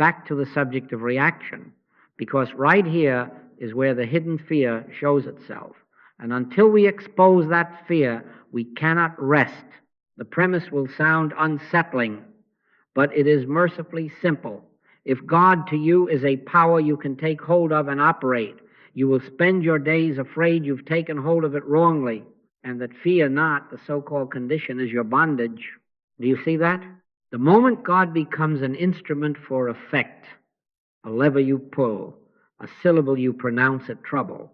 back to the subject of reaction, because right here is where the hidden fear shows itself. And until we expose that fear, we cannot rest. The premise will sound unsettling, but it is mercifully simple. If God to you is a power you can take hold of and operate, you will spend your days afraid you've taken hold of it wrongly, and that fear not, the so-called condition, is your bondage. Do you see that? The moment God becomes an instrument for effect, a lever you pull, a syllable you pronounce at trouble,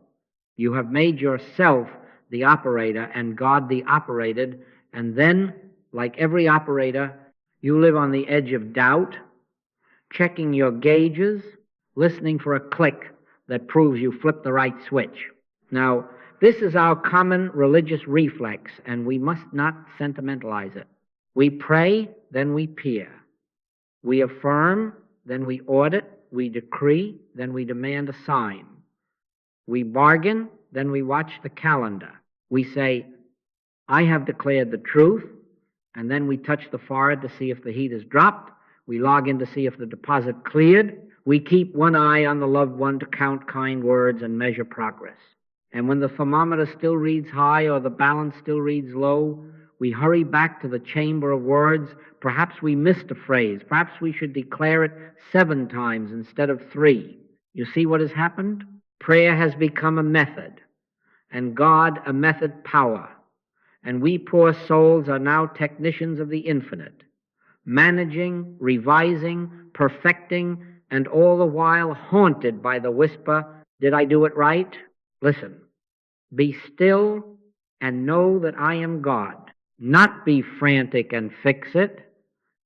you have made yourself the operator and God the operated, and then, like every operator, you live on the edge of doubt, checking your gauges, listening for a click that proves you flipped the right switch. Now, this is our common religious reflex, and we must not sentimentalize it. We pray, then we peer. We affirm, then we audit. We decree, then we demand a sign. We bargain, then we watch the calendar. We say, I have declared the truth, and then we touch the forehead to see if the heat has dropped. We log in to see if the deposit cleared. We keep one eye on the loved one to count kind words and measure progress. And when the thermometer still reads high or the balance still reads low, we hurry back to the chamber of words. Perhaps we missed a phrase. Perhaps we should declare it 7 times instead of 3. You see what has happened? Prayer has become a method, and God a method power. And we poor souls are now technicians of the infinite, managing, revising, perfecting, and all the while haunted by the whisper, did I do it right? Listen, be still and know that I am God. Not be frantic and fix it,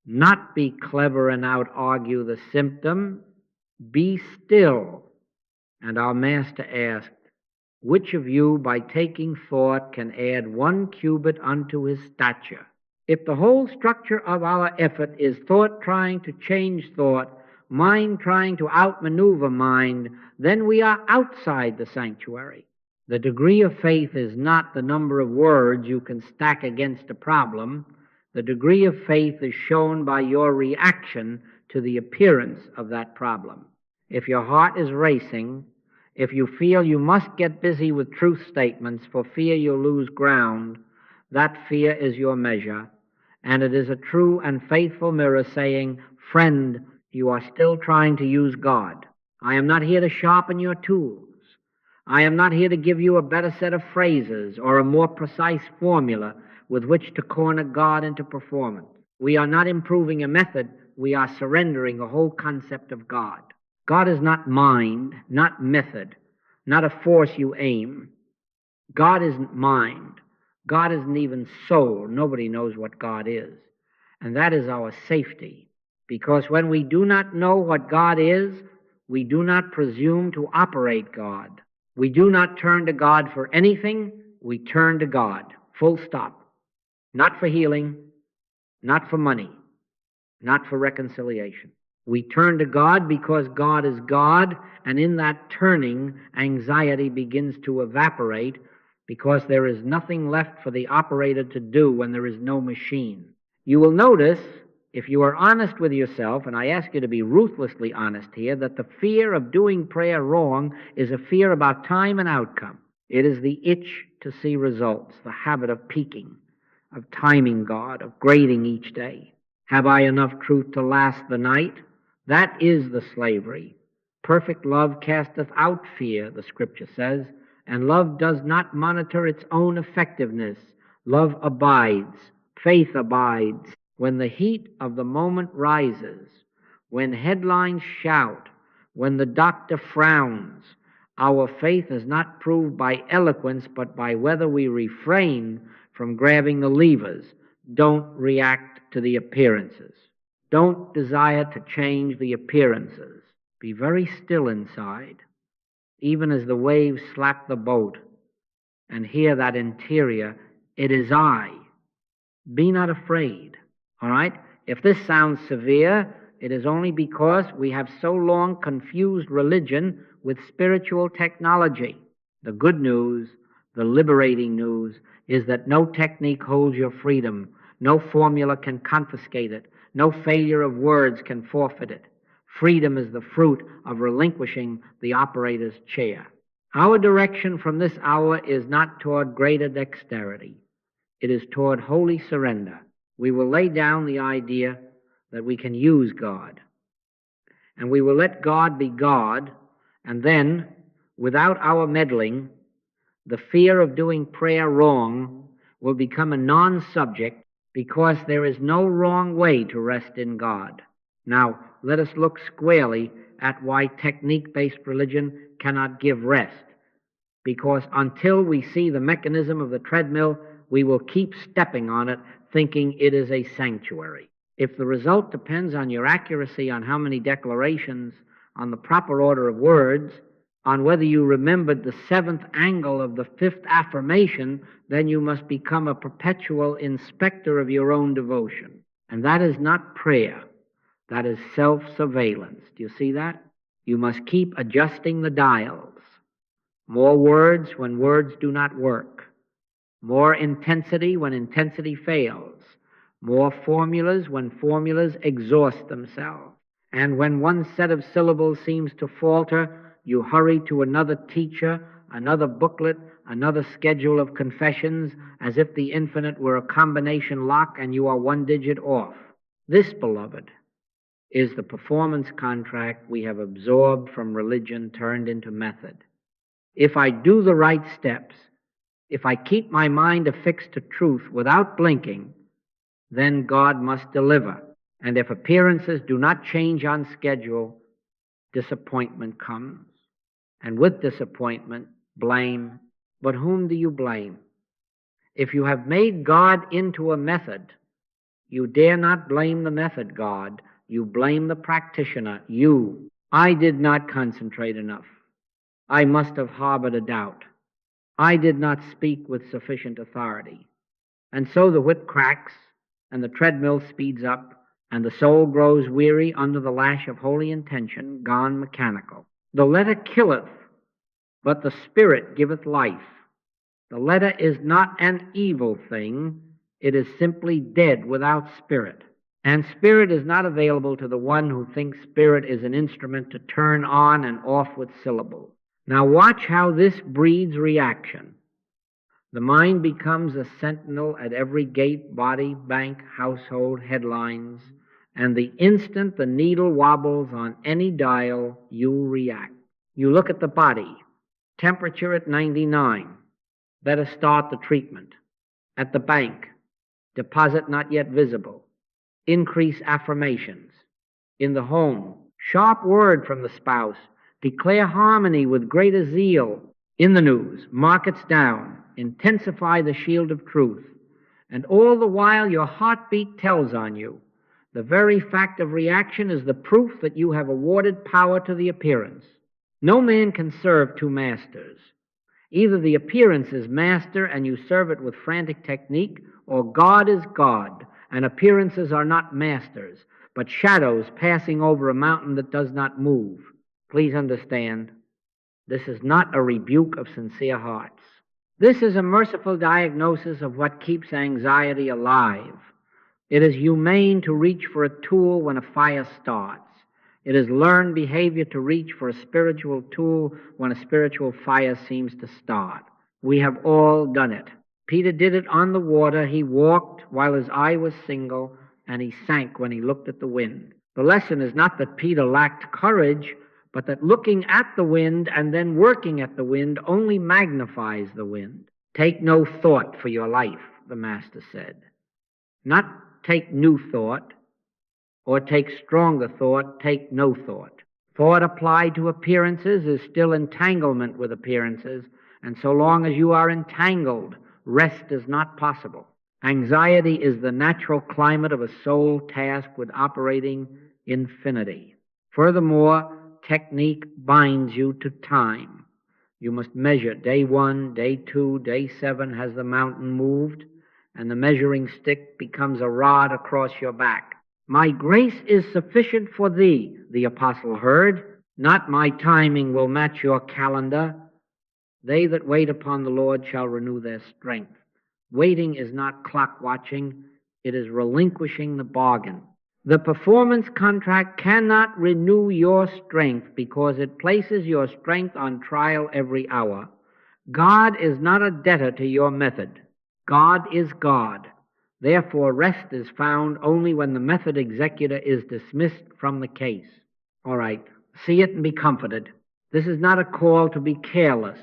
not be clever and out-argue the symptom. Be still. And our master asked, which of you by taking thought can add 1 cubit unto his stature? If the whole structure of our effort is thought trying to change thought, mind trying to outmaneuver mind, then we are outside the sanctuary. The degree of faith is not the number of words you can stack against a problem. The degree of faith is shown by your reaction to the appearance of that problem. If your heart is racing, if you feel you must get busy with truth statements for fear you'll lose ground, that fear is your measure, and it is a true and faithful mirror saying, friend, you are still trying to use God. I am not here to sharpen your tools. I am not here to give you a better set of phrases or a more precise formula with which to corner God into performance. We are not improving a method, we are surrendering a whole concept of God. God is not mind, not method, not a force you aim. God isn't mind. God isn't even soul. Nobody knows what God is. And that is our safety. Because when we do not know what God is, we do not presume to operate God. We do not turn to God for anything, we turn to God. Full stop. Not for healing, not for money, not for reconciliation. We turn to God because God is God, and in that turning, anxiety begins to evaporate because there is nothing left for the operator to do when there is no machine. You will notice, if you are honest with yourself, and I ask you to be ruthlessly honest here, that the fear of doing prayer wrong is a fear about time and outcome. It is the itch to see results, the habit of peaking, of timing God, of grading each day. Have I enough truth to last the night? That is the slavery. Perfect love casteth out fear, the Scripture says, and love does not monitor its own effectiveness. Love abides, faith abides. When the heat of the moment rises, when headlines shout, when the doctor frowns, our faith is not proved by eloquence, but by whether we refrain from grabbing the levers. Don't react to the appearances. Don't desire to change the appearances. Be very still inside, even as the waves slap the boat, and hear that interior, it is I. Be not afraid. All right? If this sounds severe, it is only because we have so long confused religion with spiritual technology. The good news, the liberating news, is that no technique holds your freedom. No formula can confiscate it. No failure of words can forfeit it. Freedom is the fruit of relinquishing the operator's chair. Our direction from this hour is not toward greater dexterity. It is toward holy surrender. We will lay down the idea that we can use God, and we will let God be God, and then, without our meddling, the fear of doing prayer wrong will become a non-subject, because there is no wrong way to rest in God. Now, let us look squarely at why technique-based religion cannot give rest, because until we see the mechanism of the treadmill, we will keep stepping on it, thinking it is a sanctuary. If the result depends on your accuracy on how many declarations, on the proper order of words, on whether you remembered the seventh angle of the fifth affirmation, then you must become a perpetual inspector of your own devotion. And that is not prayer. That is self-surveillance. Do you see that? You must keep adjusting the dials. More words when words do not work. More intensity when intensity fails. More formulas when formulas exhaust themselves. And when one set of syllables seems to falter, you hurry to another teacher, another booklet, another schedule of confessions, as if the infinite were a combination lock and you are one digit off. This, beloved, is the performance contract we have absorbed from religion turned into method. If I do the right steps, if I keep my mind affixed to truth without blinking, then God must deliver. And if appearances do not change on schedule, disappointment comes. And with disappointment, blame. But whom do you blame? If you have made God into a method, you dare not blame the method God. You blame the practitioner, you. I did not concentrate enough. I must have harbored a doubt. I did not speak with sufficient authority. And so the whip cracks, and the treadmill speeds up, and the soul grows weary under the lash of holy intention, gone mechanical. The letter killeth, but the Spirit giveth life. The letter is not an evil thing. It is simply dead without spirit. And spirit is not available to the one who thinks spirit is an instrument to turn on and off with syllables. Now watch how this breeds reaction. The mind becomes a sentinel at every gate, body, bank, household, headlines, and the instant the needle wobbles on any dial, you react. You look at the body, temperature at 99. Better start the treatment. At the bank, deposit not yet visible. Increase affirmations. In the home, sharp word from the spouse. Declare harmony with greater zeal. In the news, markets down. Intensify the shield of truth. And all the while your heartbeat tells on you. The very fact of reaction is the proof that you have awarded power to the appearance. No man can serve two masters. Either the appearance is master and you serve it with frantic technique, or God is God, and appearances are not masters, but shadows passing over a mountain that does not move. Please understand, this is not a rebuke of sincere hearts. This is a merciful diagnosis of what keeps anxiety alive. It is humane to reach for a tool when a fire starts. It is learned behavior to reach for a spiritual tool when a spiritual fire seems to start. We have all done it. Peter did it on the water. He walked while his eye was single, and he sank when he looked at the wind. The lesson is not that Peter lacked courage, but that looking at the wind and then working at the wind only magnifies the wind. Take no thought for your life, the Master said. Not take new thought, or take stronger thought, take no thought. Thought applied to appearances is still entanglement with appearances, and so long as you are entangled, rest is not possible. Anxiety is the natural climate of a soul tasked with operating infinity. Furthermore, technique binds you to time. You must measure day 1, day 2, day 7, has the mountain moved, and the measuring stick becomes a rod across your back. My grace is sufficient for thee, the apostle heard. Not my timing will match your calendar. They that wait upon the Lord shall renew their strength. Waiting is not clock watching. It is relinquishing the bargain. The performance contract cannot renew your strength because it places your strength on trial every hour. God is not a debtor to your method. God is God. Therefore, rest is found only when the method executor is dismissed from the case. All right, see it and be comforted. This is not a call to be careless.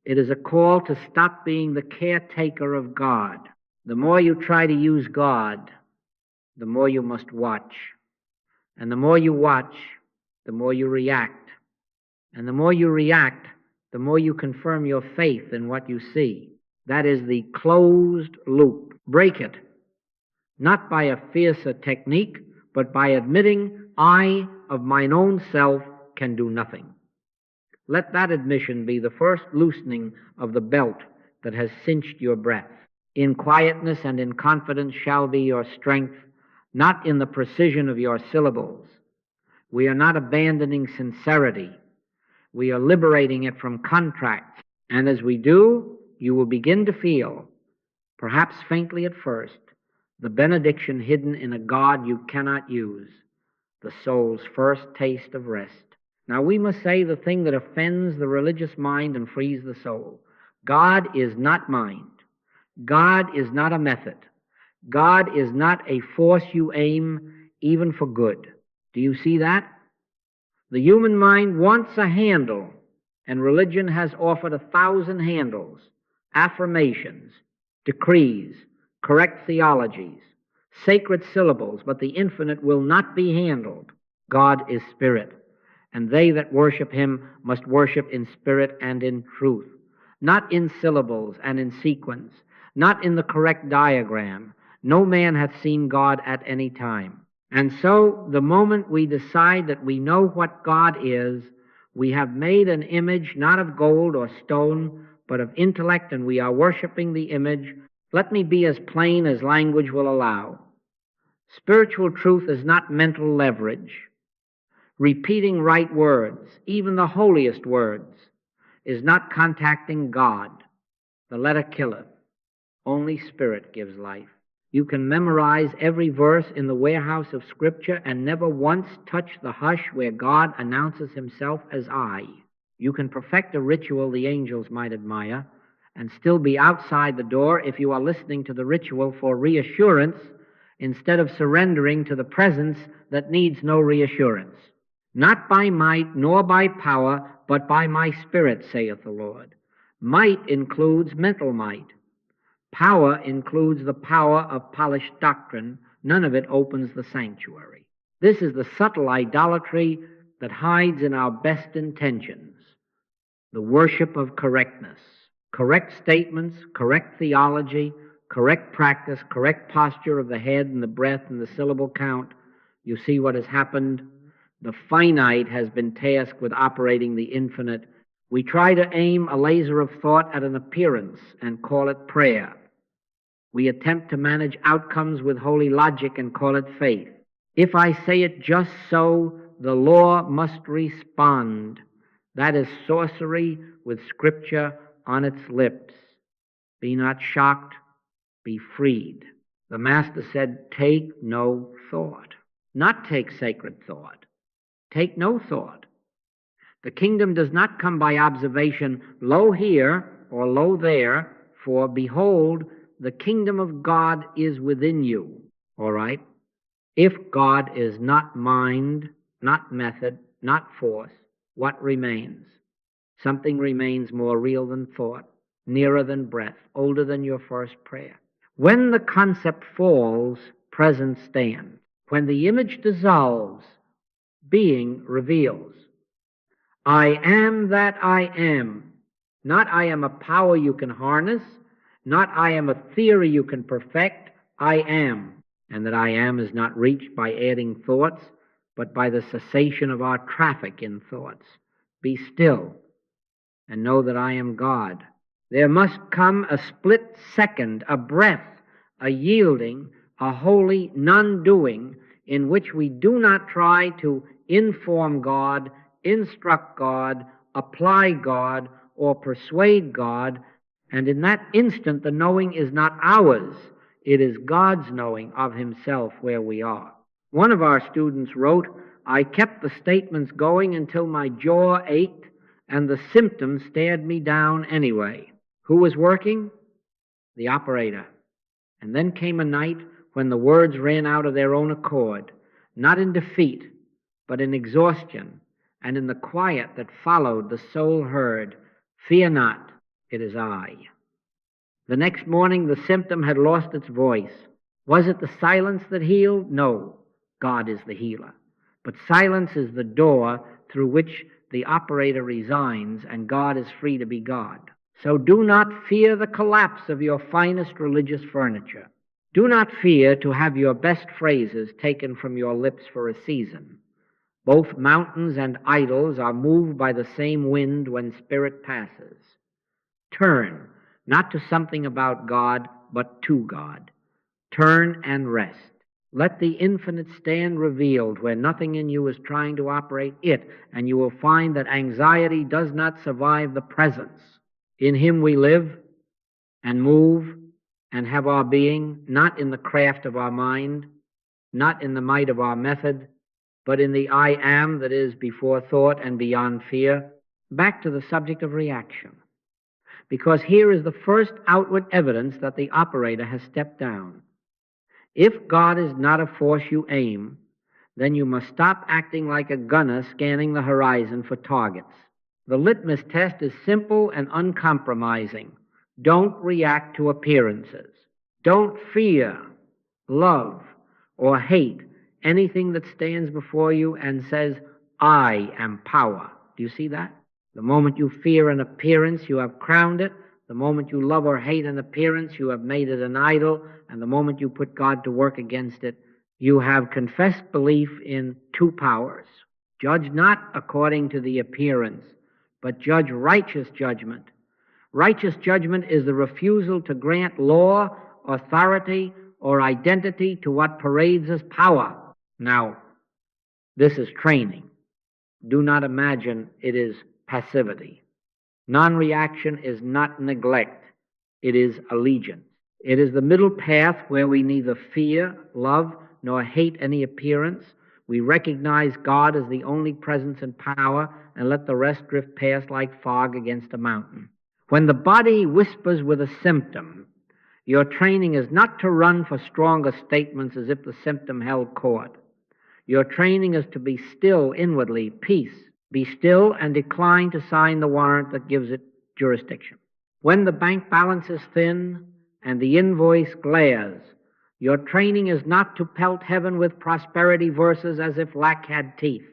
It is a call to stop being the caretaker of God. The more you try to use God, the more you must watch. And the more you watch, the more you react. And the more you react, the more you confirm your faith in what you see. That is the closed loop. Break it. Not by a fiercer technique, but by admitting I, of mine own self, can do nothing. Let that admission be the first loosening of the belt that has cinched your breath. In quietness and in confidence shall be your strength, not in the precision of your syllables. We are not abandoning sincerity. We are liberating it from contracts. And as we do, you will begin to feel, perhaps faintly at first, the benediction hidden in a God you cannot use, the soul's first taste of rest. Now we must say the thing that offends the religious mind and frees the soul. God is not mind. God is not a method. God is not a force you aim even for good. Do you see that? The human mind wants a handle, and religion has offered 1,000 handles, affirmations, decrees, correct theologies, sacred syllables, but the infinite will not be handled. God is spirit, and they that worship him must worship in spirit and in truth, not in syllables and in sequence, not in the correct diagram. No man hath seen God at any time. And so, the moment we decide that we know what God is, we have made an image not of gold or stone, but of intellect, and we are worshiping the image. Let me be as plain as language will allow. Spiritual truth is not mental leverage. Repeating right words, even the holiest words, is not contacting God. The letter killeth. Only spirit gives life. You can memorize every verse in the warehouse of Scripture and never once touch the hush where God announces himself as I. You can perfect a ritual the angels might admire and still be outside the door if you are listening to the ritual for reassurance instead of surrendering to the presence that needs no reassurance. Not by might nor by power, but by my Spirit, saith the Lord. Might includes mental might. Power includes the power of polished doctrine. None of it opens the sanctuary. This is the subtle idolatry that hides in our best intentions, the worship of correctness. Correct statements, correct theology, correct practice, correct posture of the head and the breath and the syllable count. You see what has happened? The finite has been tasked with operating the infinite. We try to aim a laser of thought at an appearance and call it prayer. We attempt to manage outcomes with holy logic and call it faith. If I say it just so, the law must respond. That is sorcery with Scripture on its lips. Be not shocked, be freed. The Master said, take no thought. Not take sacred thought. Take no thought. The kingdom does not come by observation, lo here or lo there, for behold, the kingdom of God is within you. All right? If God is not mind, not method, not force, what remains? Something remains more real than thought, nearer than breath, older than your first prayer. When the concept falls, presence stands. When the image dissolves, being reveals. I am that I am. Not I am a power you can harness, not I am a theory you can perfect. I am. And that I am is not reached by adding thoughts, but by the cessation of our traffic in thoughts. Be still and know that I am God. There must come a split second, a breath, a yielding, a holy non-doing in which we do not try to inform God, instruct God, apply God, or persuade God. And in that instant, the knowing is not ours. It is God's knowing of himself where we are. One of our students wrote, I kept the statements going until my jaw ached and the symptoms stared me down anyway. Who was working? The operator. And then came a night when the words ran out of their own accord, not in defeat, but in exhaustion, and in the quiet that followed the soul heard, Fear not, it is I. The next morning the symptom had lost its voice. Was it the silence that healed? No, God is the healer. But silence is the door through which the operator resigns, and God is free to be God. So do not fear the collapse of your finest religious furniture. Do not fear to have your best phrases taken from your lips for a season. Both mountains and idols are moved by the same wind when spirit passes. Turn, not to something about God, but to God. Turn and rest. Let the infinite stand revealed where nothing in you is trying to operate it, and you will find that anxiety does not survive the presence. In Him we live and move and have our being, not in the craft of our mind, not in the might of our method, but in the I am that is before thought and beyond fear. Back to the subject of reaction. Because here is the first outward evidence that the operator has stepped down. If God is not a force you aim, then you must stop acting like a gunner scanning the horizon for targets. The litmus test is simple and uncompromising. Don't react to appearances. Don't fear, love, or hate anything that stands before you and says, I am power. Do you see that? The moment you fear an appearance, you have crowned it. The moment you love or hate an appearance, you have made it an idol. And the moment you put God to work against it, you have confessed belief in two powers. Judge not according to the appearance, but judge righteous judgment. Righteous judgment is the refusal to grant law, authority, or identity to what parades as power. Now, this is training. Do not imagine it is passivity. Non-reaction is not neglect. It is allegiance. It is the middle path where we neither fear, love, nor hate any appearance. We recognize God as the only presence and power and let the rest drift past like fog against a mountain. When the body whispers with a symptom, your training is not to run for stronger statements as if the symptom held court. Your training is to be still inwardly, peace. Be still and decline to sign the warrant that gives it jurisdiction. When the bank balance is thin and the invoice glares, your training is not to pelt heaven with prosperity verses as if lack had teeth.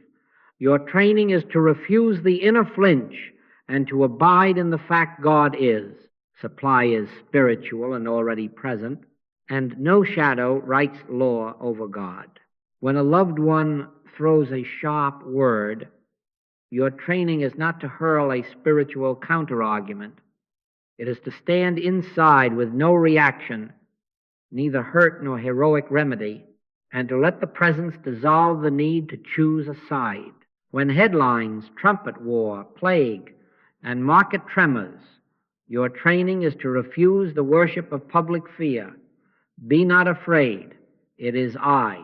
Your training is to refuse the inner flinch and to abide in the fact God is. Supply is spiritual and already present, and no shadow writes law over God. When a loved one throws a sharp word, your training is not to hurl a spiritual counter-argument. It is to stand inside with no reaction, neither hurt nor heroic remedy, and to let the presence dissolve the need to choose a side. When headlines, trumpet war, plague, and market tremors, your training is to refuse the worship of public fear. Be not afraid. It is I,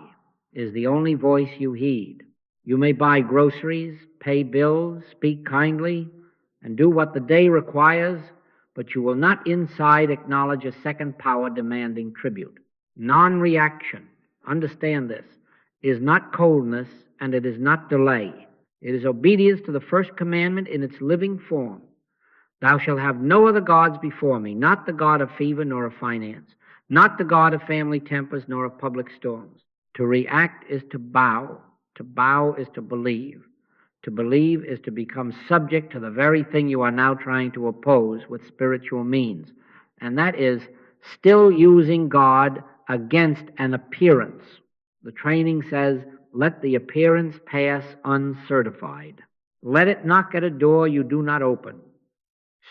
is the only voice you heed. You may buy groceries, pay bills, speak kindly, and do what the day requires, but you will not inside acknowledge a second power demanding tribute. Non-reaction, understand this, is not coldness and it is not delay. It is obedience to the first commandment in its living form. Thou shalt have no other gods before me, not the God of fever nor of finance, not the God of family tempers nor of public storms. To react is to bow. To bow is to believe. To believe is to become subject to the very thing you are now trying to oppose with spiritual means. And that is still using God against an appearance. The training says, let the appearance pass uncertified. Let it knock at a door you do not open.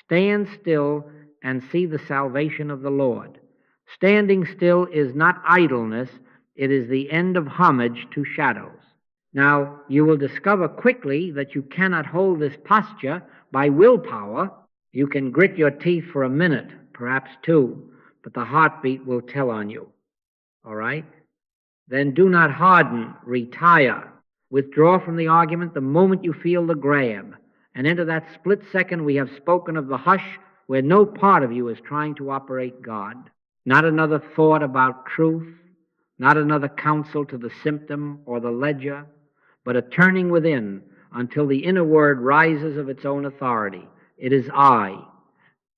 Stand still and see the salvation of the Lord. Standing still is not idleness, it is the end of homage to shadows. Now, you will discover quickly that you cannot hold this posture by willpower. You can grit your teeth for a minute, perhaps two, but the heartbeat will tell on you. All right? Then do not harden, retire. Withdraw from the argument the moment you feel the grab, and enter that split second we have spoken of the hush where no part of you is trying to operate God. Not another thought about truth, not another counsel to the symptom or the ledger, but a turning within until the inner word rises of its own authority. It is I.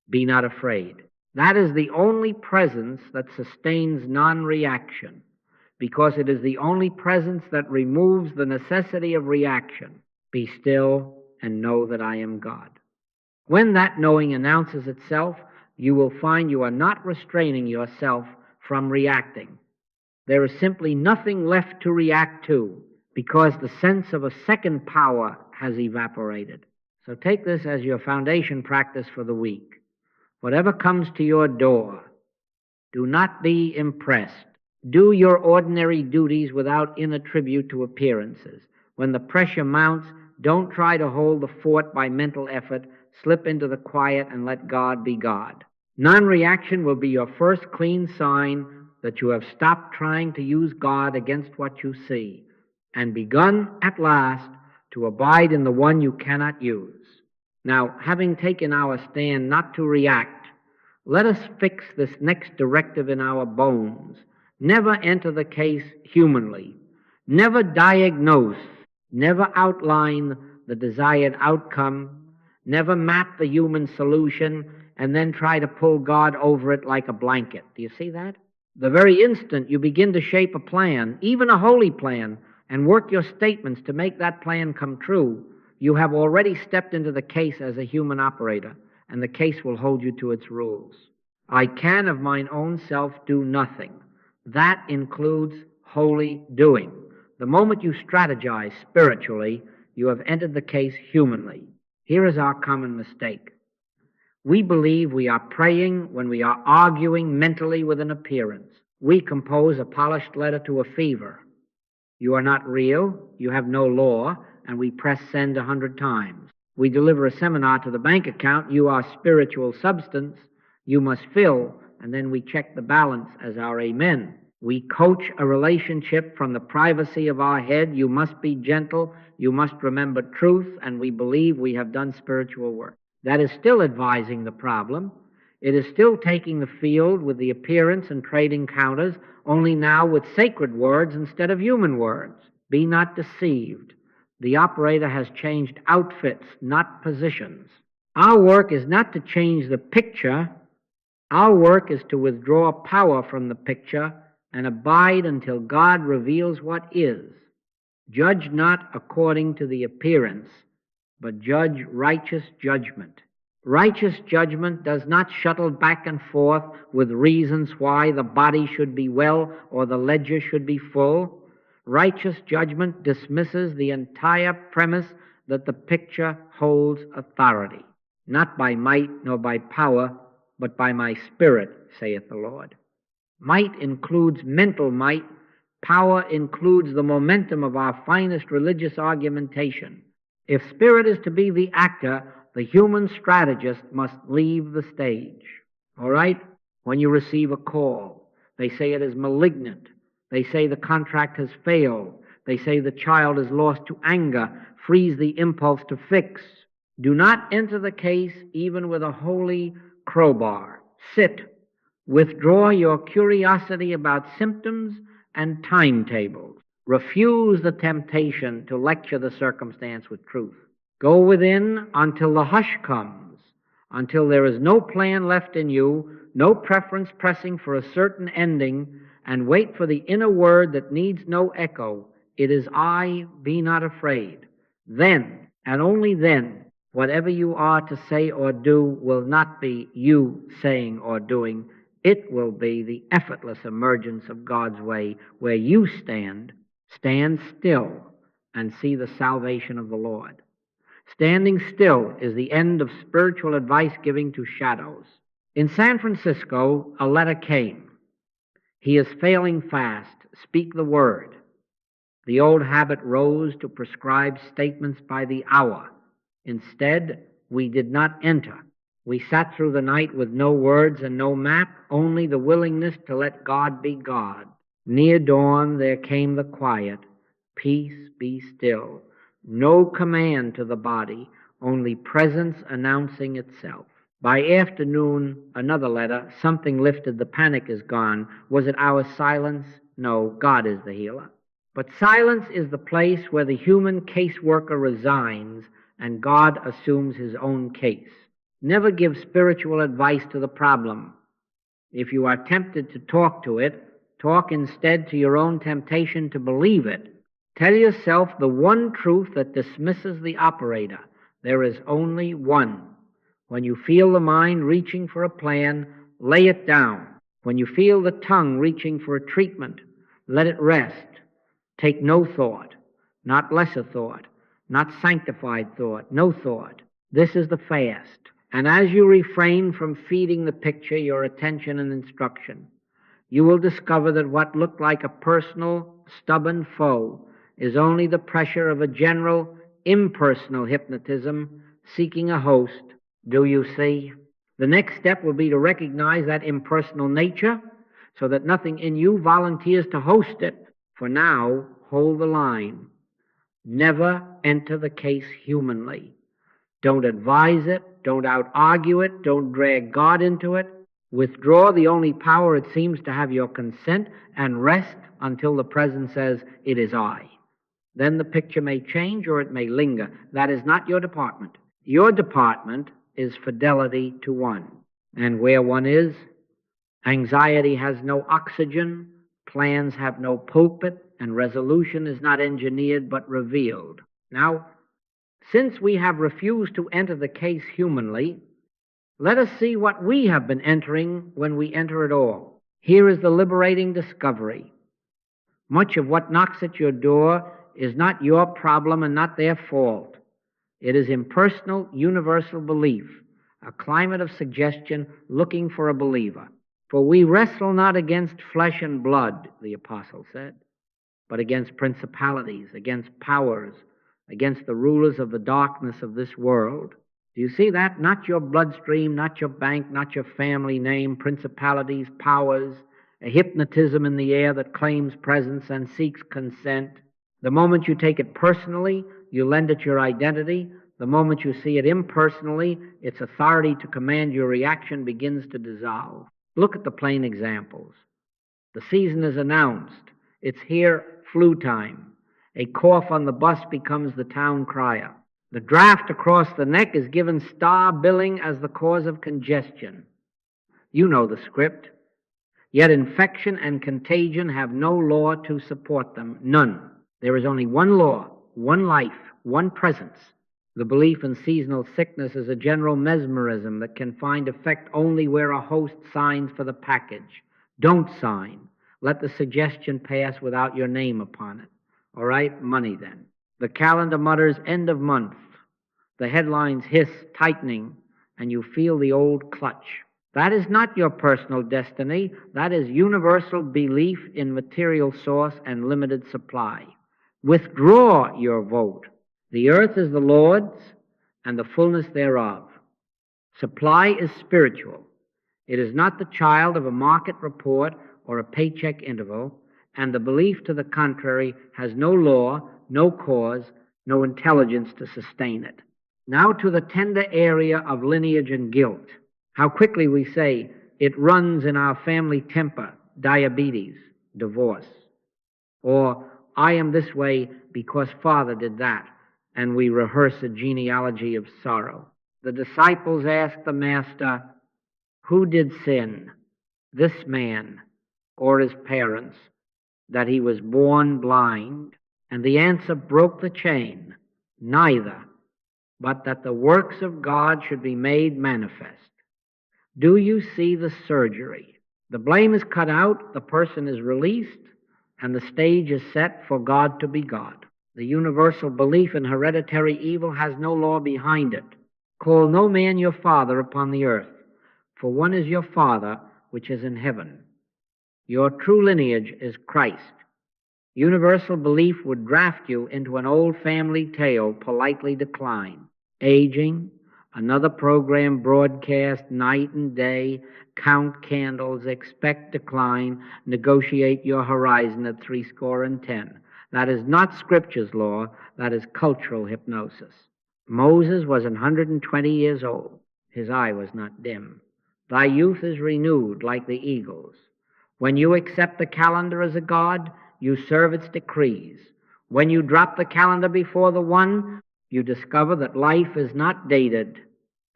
Be not afraid. That is the only presence that sustains non-reaction, because it is the only presence that removes the necessity of reaction. Be still and know that I am God. When that knowing announces itself, you will find you are not restraining yourself from reacting. There is simply nothing left to react to, because the sense of a second power has evaporated. So take this as your foundation practice for the week. Whatever comes to your door, do not be impressed. Do your ordinary duties without inner tribute to appearances. When the pressure mounts, don't try to hold the fort by mental effort. Slip into the quiet and let God be God. Non-reaction will be your first clean sign that you have stopped trying to use God against what you see and begun at last to abide in the one you cannot use. Now, having taken our stand not to react, let us fix this next directive in our bones. Never enter the case humanly. Never diagnose. Never outline the desired outcome. Never map the human solution and then try to pull God over it like a blanket. Do you see that? The very instant you begin to shape a plan, even a holy plan, and work your statements to make that plan come true, you have already stepped into the case as a human operator, and the case will hold you to its rules. I can of mine own self do nothing. That includes holy doing. The moment you strategize spiritually, you have entered the case humanly. Here is our common mistake. We believe we are praying when we are arguing mentally with an appearance. We compose a polished letter to a fever. You are not real, you have no law, and we press send 100 times. We deliver a seminar to the bank account. You are spiritual substance. You must fill, and then we check the balance as our amen. We coach a relationship from the privacy of our head. You must be gentle. You must remember truth, and we believe we have done spiritual work. That is still advising the problem. It is still taking the field with the appearance and trading counters, only now with sacred words instead of human words. Be not deceived. The operator has changed outfits, not positions. Our work is not to change the picture. Our work is to withdraw power from the picture and abide until God reveals what is. Judge not according to the appearance, but judge righteous judgment. Righteous judgment does not shuttle back and forth with reasons why the body should be well or the ledger should be full. Righteous judgment dismisses the entire premise that the picture holds authority, not by might nor by power, but by my Spirit, saith the Lord. Might includes mental might. Power includes the momentum of our finest religious argumentation. If Spirit is to be the actor, the human strategist must leave the stage. All right? When you receive a call, they say it is malignant. They say the contract has failed. They say the child is lost to anger. Freeze the impulse to fix. Do not enter the case even with a holy crowbar. Sit. Withdraw your curiosity about symptoms and timetables. Refuse the temptation to lecture the circumstance with truth. Go within until the hush comes, until there is no plan left in you, no preference pressing for a certain ending, and wait for the inner word that needs no echo. It is I, be not afraid. Then, and only then, whatever you are to say or do will not be you saying or doing. It will be the effortless emergence of God's way where you stand still, and see the salvation of the Lord. Standing still is the end of spiritual advice giving to shadows. In San Francisco, a letter came. He is failing fast. Speak the word. The old habit rose to prescribe statements by the hour. Instead, we did not enter. We sat through the night with no words and no map, only the willingness to let God be God. Near dawn there came the quiet, peace, be still. No command to the body, only presence announcing itself. By afternoon, another letter, something lifted, the panic is gone. Was it our silence? No, God is the healer. But silence is the place where the human caseworker resigns and God assumes his own case. Never give spiritual advice to the problem. If you are tempted to talk to it, talk instead to your own temptation to believe it. Tell yourself the one truth that dismisses the operator. There is only one. When you feel the mind reaching for a plan, lay it down. When you feel the tongue reaching for a treatment, let it rest. Take no thought, not lesser thought, not sanctified thought, no thought. This is the fast. And as you refrain from feeding the picture your attention and instruction, you will discover that what looked like a personal, stubborn foe is only the pressure of a general, impersonal hypnotism seeking a host. Do you see? The next step will be to recognize that impersonal nature so that nothing in you volunteers to host it. For now, hold the line. Never enter the case humanly. Don't advise it. Don't out-argue it. Don't drag God into it. Withdraw the only power it seems to have your consent and rest until the present says, it is I. Then the picture may change or it may linger. That is not your department. Your department is fidelity to one. And where one is, anxiety has no oxygen, plans have no pulpit, and resolution is not engineered but revealed. Now, since we have refused to enter the case humanly, let us see what we have been entering when we enter it all. Here is the liberating discovery. Much of what knocks at your door is not your problem and not their fault. It is impersonal, universal belief, a climate of suggestion looking for a believer. For we wrestle not against flesh and blood, the apostle said, but against principalities, against powers, against the rulers of the darkness of this world. Do you see that? Not your bloodstream, not your bank, not your family name, principalities, powers, a hypnotism in the air that claims presence and seeks consent. The moment you take it personally, you lend it your identity. The moment you see it impersonally, its authority to command your reaction begins to dissolve. Look at the plain examples. The season is announced. It's here, flu time. A cough on the bus becomes the town crier. The draft across the neck is given star billing as the cause of congestion. You know the script. Yet infection and contagion have no law to support them. None. There is only one law, one life, one presence. The belief in seasonal sickness is a general mesmerism that can find effect only where a host signs for the package. Don't sign. Let the suggestion pass without your name upon it. All right, money then. The calendar mutters end of month. The headlines hiss, tightening, and you feel the old clutch. That is not your personal destiny. That is universal belief in material source and limited supply. Withdraw your vote. The earth is the Lord's and the fullness thereof. Supply is spiritual. It is not the child of a market report or a paycheck interval, and the belief to the contrary has no law, no cause, no intelligence to sustain it. Now to the tender area of lineage and guilt. How quickly we say it runs in our family temper, diabetes, divorce. Or I am this way because Father did that, and we rehearse a genealogy of sorrow. The disciples asked the Master, who did sin, this man or his parents, that he was born blind? And the answer broke the chain, neither, but that the works of God should be made manifest. Do you see the surgery? The blame is cut out, the person is released, and the stage is set for God to be God. The universal belief in hereditary evil has no law behind it. Call no man your father upon the earth, for one is your Father which is in heaven. Your true lineage is Christ. Universal belief would draft you into an old family tale politely declined. Aging, Another program broadcast night and day, count candles, expect decline, negotiate your horizon at 70. That is not Scripture's law, that is cultural hypnosis. Moses was 120 years old. His eye was not dim. Thy youth is renewed like the eagles. When you accept the calendar as a god, you serve its decrees. When you drop the calendar before the one, you discover that life is not dated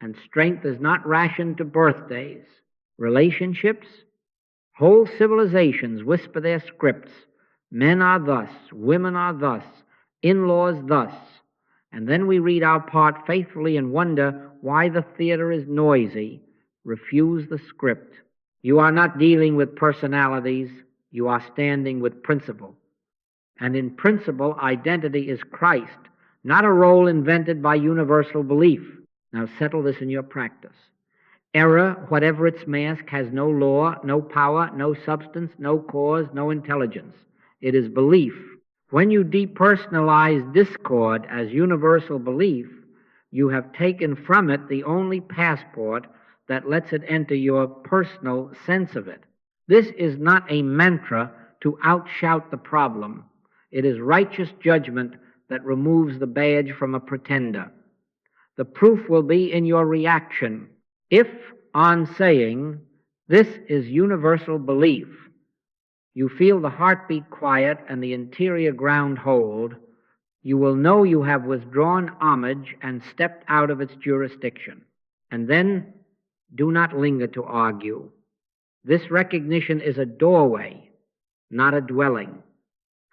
and strength is not rationed to birthdays. Relationships, whole civilizations whisper their scripts. Men are thus, women are thus, in-laws thus. And then we read our part faithfully and wonder why the theater is noisy. Refuse the script. You are not dealing with personalities, you are standing with principle. And in principle, identity is Christ, not a role invented by universal belief. Now settle this in your practice. Error, whatever its mask, has no law, no power, no substance, no cause, no intelligence. It is belief. When you depersonalize discord as universal belief, you have taken from it the only passport that lets it enter your personal sense of it. This is not a mantra to outshout the problem. It is righteous judgment that removes the badge from a pretender. The proof will be in your reaction. If, on saying, "This is universal belief," you feel the heartbeat quiet and the interior ground hold, you will know you have withdrawn homage and stepped out of its jurisdiction. And then do not linger to argue. This recognition is a doorway, not a dwelling.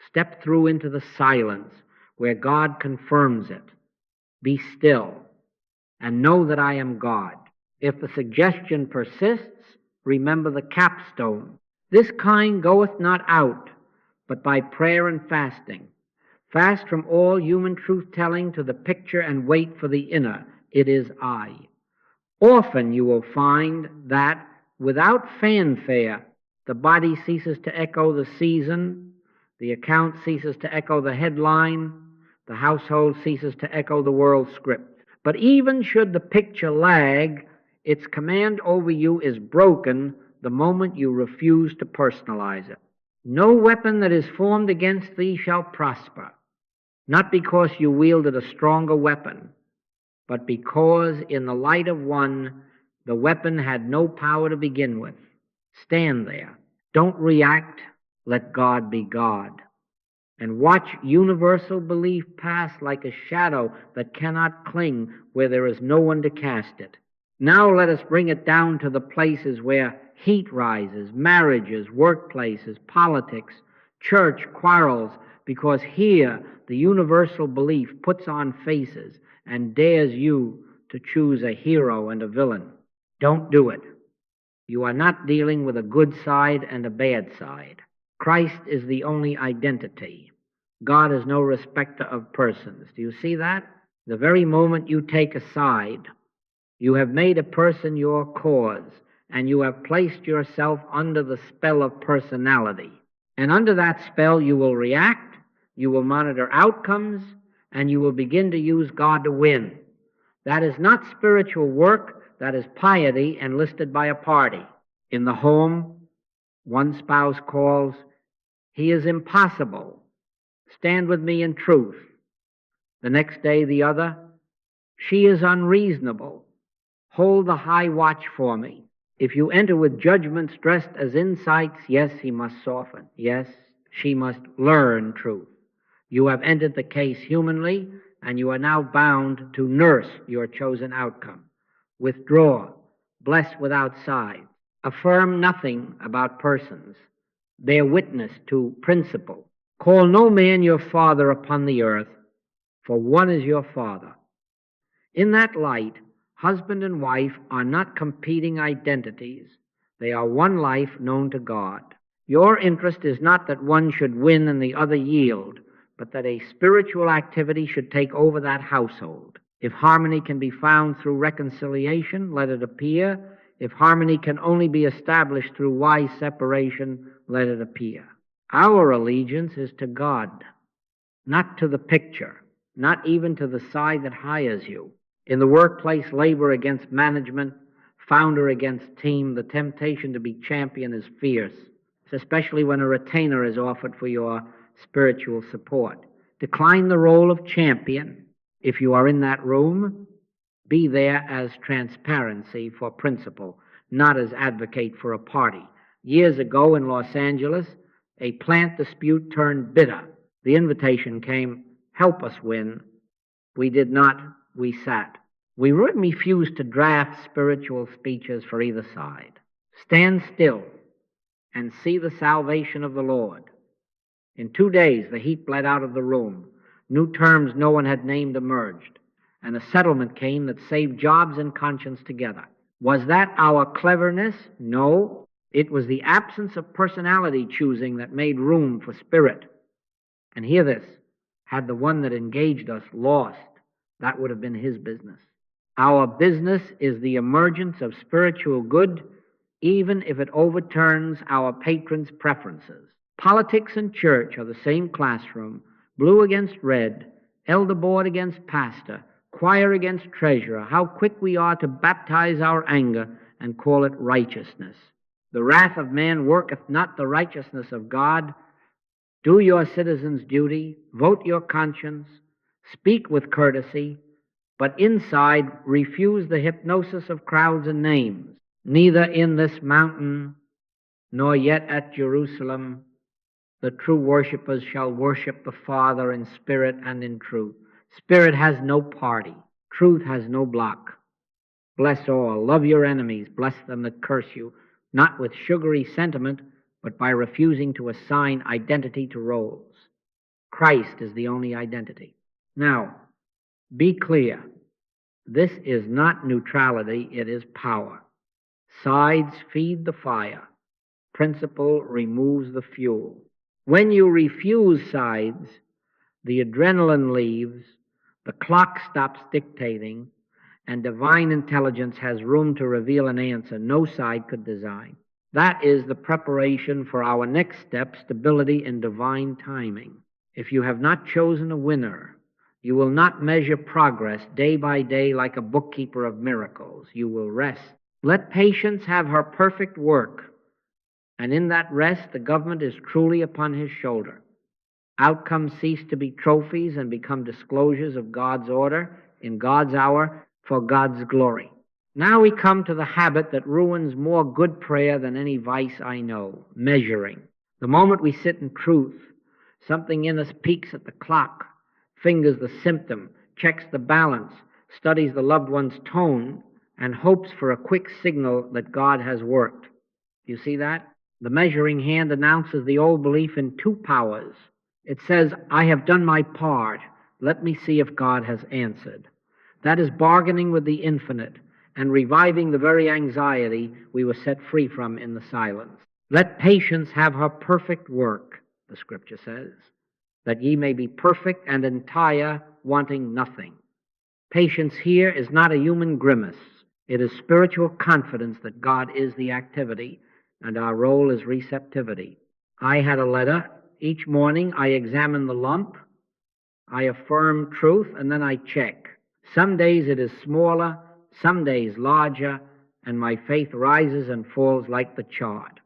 Step through into the silence where God confirms it. Be still and know that I am God. If the suggestion persists, remember the capstone. This kind goeth not out, but by prayer and fasting. Fast from all human truth-telling to the picture and wait for the inner. It is I. Often you will find that without fanfare, the body ceases to echo the season, the account ceases to echo the headline, the household ceases to echo the world script. But even should the picture lag, its command over you is broken the moment you refuse to personalize it. No weapon that is formed against thee shall prosper, not because you wielded a stronger weapon, but because in the light of one, the weapon had no power to begin with. Stand there. Don't react. Let God be God. And watch universal belief pass like a shadow that cannot cling where there is no one to cast it. Now let us bring it down to the places where heat rises, marriages, workplaces, politics, church quarrels, because here the universal belief puts on faces and dares you to choose a hero and a villain. Don't do it. You are not dealing with a good side and a bad side. Christ is the only identity. God is no respecter of persons. Do you see that? The very moment you take a side, you have made a person your cause, and you have placed yourself under the spell of personality. And under that spell you will react, you will monitor outcomes, and you will begin to use God to win. That is not spiritual work, that is piety enlisted by a party. In the home, one spouse calls, "He is impossible. Stand with me in truth." The next day the other, "She is unreasonable. Hold the high watch for me." If you enter with judgments dressed as insights, yes, he must soften. Yes, she must learn truth. You have entered the case humanly, and you are now bound to nurse your chosen outcome. Withdraw. Bless without sides. Affirm nothing about persons. Bear witness to principle. Call no man your father upon the earth, for one is your Father. In that light, husband and wife are not competing identities. They are one life known to God. Your interest is not that one should win and the other yield, but that a spiritual activity should take over that household. If harmony can be found through reconciliation, let it appear. If harmony can only be established through wise separation, let it appear. Our allegiance is to God, not to the picture, not even to the side that hires you. In the workplace, labor against management, founder against team, the temptation to be champion is fierce, especially when a retainer is offered for your spiritual support. Decline the role of champion. If you are in that room, be there as transparency for principle, not as advocate for a party. Years ago in Los Angeles, a plant dispute turned bitter. The invitation came, help us win. We did not, we sat. We refused to draft spiritual speeches for either side. Stand still and see the salvation of the Lord. In 2 days, the heat bled out of the room. New terms no one had named emerged, and a settlement came that saved jobs and conscience together. Was that our cleverness? No. It was the absence of personality choosing that made room for spirit. And hear this, had the one that engaged us lost, that would have been his business. Our business is the emergence of spiritual good, even if it overturns our patrons' preferences. Politics and church are the same classroom, blue against red, elder board against pastor, choir against treasurer. How quick we are to baptize our anger and call it righteousness. The wrath of man worketh not the righteousness of God. Do your citizens' duty, vote your conscience, speak with courtesy, but inside refuse the hypnosis of crowds and names. Neither in this mountain nor yet at Jerusalem the true worshippers shall worship the Father in spirit and in truth. Spirit has no party. Truth has no block. Bless all. Love your enemies. Bless them that curse you. Not with sugary sentiment, but by refusing to assign identity to roles. Christ is the only identity. Now, be clear. This is not neutrality, it is power. Sides feed the fire. Principle removes the fuel. When you refuse sides, the adrenaline leaves, the clock stops dictating, and divine intelligence has room to reveal an answer no side could design. That is the preparation for our next step, stability in divine timing. If you have not chosen a winner, you will not measure progress day by day like a bookkeeper of miracles. You will rest. Let patience have her perfect work, and in that rest the government is truly upon his shoulder. Outcomes cease to be trophies and become disclosures of God's order in God's hour for God's glory. Now we come to the habit that ruins more good prayer than any vice I know, measuring. The moment we sit in truth, something in us peeks at the clock, fingers the symptom, checks the balance, studies the loved one's tone, and hopes for a quick signal that God has worked. You see that? The measuring hand announces the old belief in two powers. It says, I have done my part. Let me see if God has answered. That is bargaining with the infinite and reviving the very anxiety we were set free from in the silence. Let patience have her perfect work, the Scripture says, that ye may be perfect and entire, wanting nothing. Patience here is not a human grimace. It is spiritual confidence that God is the activity, and our role is receptivity. I had a letter. Each morning I examine the lump, I affirm truth, and then I check. Some days it is smaller, some days larger, and my faith rises and falls like the chart.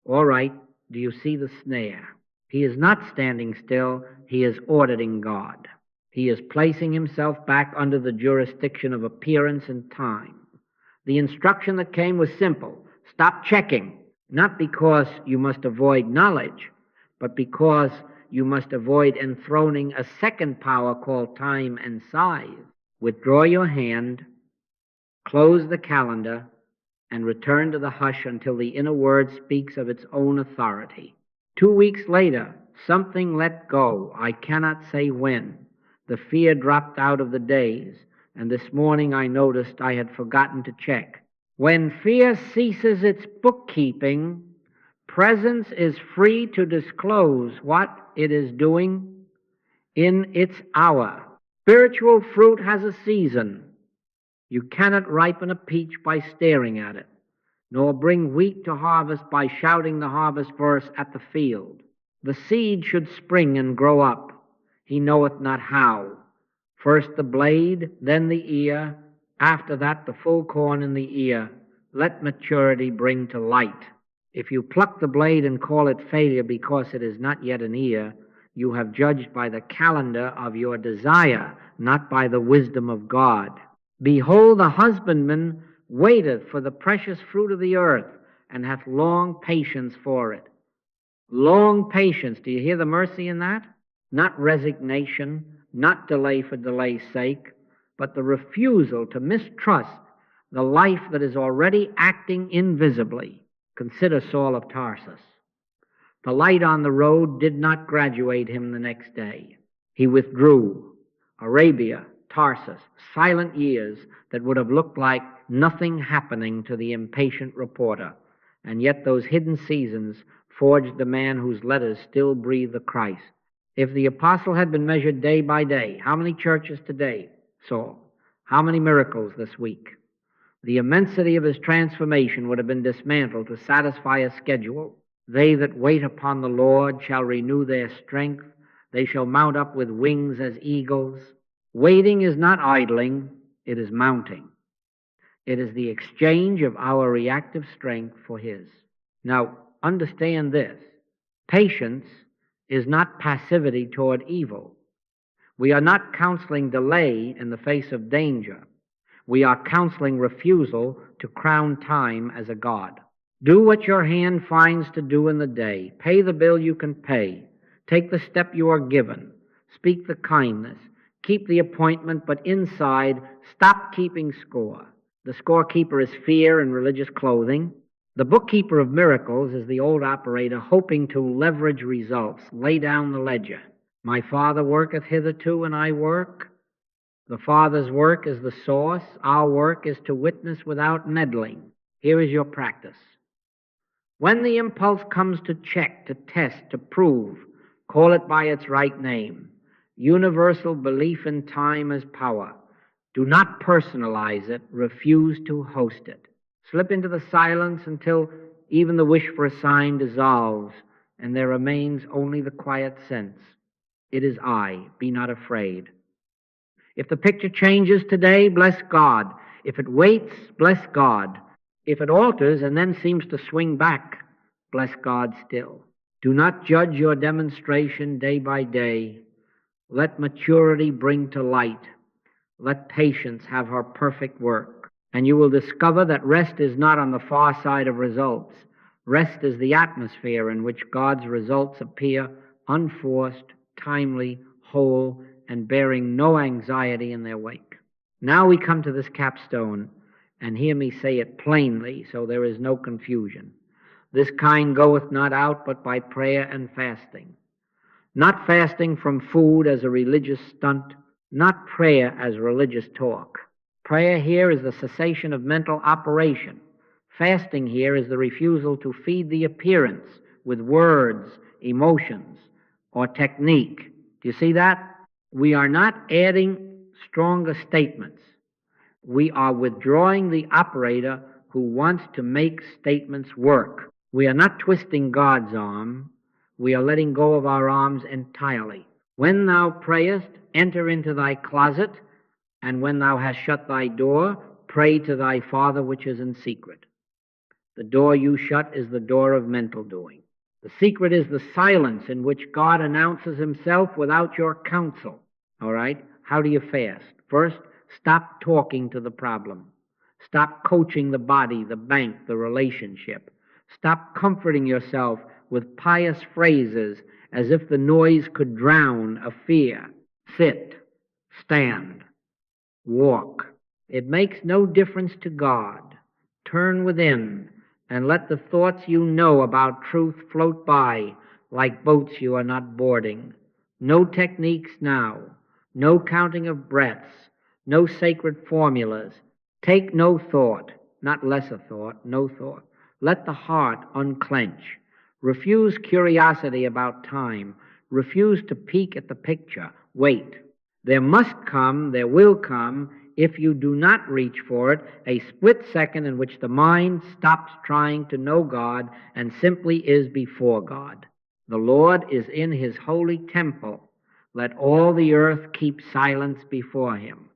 All right, do you see the snare? He is not standing still, he is auditing God. He is placing himself back under the jurisdiction of appearance and time. The instruction that came was simple. Stop checking, not because you must avoid knowledge, but because you must avoid enthroning a second power called time and size. Withdraw your hand, close the calendar, and return to the hush until the inner word speaks of its own authority. 2 weeks later, something let go. I cannot say when. The fear dropped out of the days, and this morning I noticed I had forgotten to check. When fear ceases its bookkeeping, presence is free to disclose what it is doing in its hour. Spiritual fruit has a season. You cannot ripen a peach by staring at it, nor bring wheat to harvest by shouting the harvest verse at the field. The seed should spring and grow up. He knoweth not how. First the blade, then the ear, After that, the full corn in the ear, let maturity bring to light. If you pluck the blade and call it failure because it is not yet an ear, you have judged by the calendar of your desire, not by the wisdom of God. Behold, the husbandman waiteth for the precious fruit of the earth, and hath long patience for it. Long patience. Do you hear the mercy in that? Not resignation, not delay for delay's sake, but the refusal to mistrust the life that is already acting invisibly. Consider Saul of Tarsus. The light on the road did not graduate him the next day. He withdrew. Arabia, Tarsus, silent years that would have looked like nothing happening to the impatient reporter. And yet those hidden seasons forged the man whose letters still breathe the Christ. If the apostle had been measured day by day, how many churches today, Saul? How many miracles this week? The immensity of his transformation would have been dismantled to satisfy a schedule. They that wait upon the Lord shall renew their strength. They shall mount up with wings as eagles. Waiting is not idling, it is mounting. It is the exchange of our reactive strength for his. Now, understand this. Patience is not passivity toward evil. We are not counseling delay in the face of danger. We are counseling refusal to crown time as a god. Do what your hand finds to do in the day. Pay the bill you can pay. Take the step you are given. Speak the kindness. Keep the appointment, but inside, stop keeping score. The scorekeeper is fear in religious clothing. The bookkeeper of miracles is the old operator hoping to leverage results, lay down the ledger. My Father worketh hitherto, and I work. The Father's work is the source. Our work is to witness without meddling. Here is your practice. When the impulse comes to check, to test, to prove, call it by its right name. Universal belief in time as power. Do not personalize it. Refuse to host it. Slip into the silence until even the wish for a sign dissolves, and there remains only the quiet sense. It is I. Be not afraid. If the picture changes today, bless God. If it waits, bless God. If it alters and then seems to swing back, bless God still. Do not judge your demonstration day by day. Let maturity bring to light. Let patience have her perfect work. And you will discover that rest is not on the far side of results. Rest is the atmosphere in which God's results appear unforced, timely, whole, and bearing no anxiety in their wake. Now we come to this capstone, and hear me say it plainly so there is no confusion. This kind goeth not out but by prayer and fasting. Not fasting from food as a religious stunt, not prayer as religious talk. Prayer here is the cessation of mental operation. Fasting here is the refusal to feed the appearance with words, emotions, or technique. Do you see that? We are not adding stronger statements. We are withdrawing the operator who wants to make statements work. We are not twisting God's arm. We are letting go of our arms entirely. When thou prayest, enter into thy closet, and when thou hast shut thy door, pray to thy Father which is in secret. The door you shut is the door of mental doing. The secret is the silence in which God announces himself without your counsel. All right? How do you fast? First, stop talking to the problem. Stop coaching the body, the bank, the relationship. Stop comforting yourself with pious phrases as if the noise could drown a fear. Sit, stand, walk. It makes no difference to God. Turn within and let the thoughts you know about truth float by like boats you are not boarding. No techniques now. No counting of breaths. No sacred formulas. Take no thought, not lesser thought, no thought. Let the heart unclench. Refuse curiosity about time. Refuse to peek at the picture. Wait. There must come, there will come, if you do not reach for it, a split second in which the mind stops trying to know God and simply is before God. The Lord is in his holy temple. Let all the earth keep silence before him.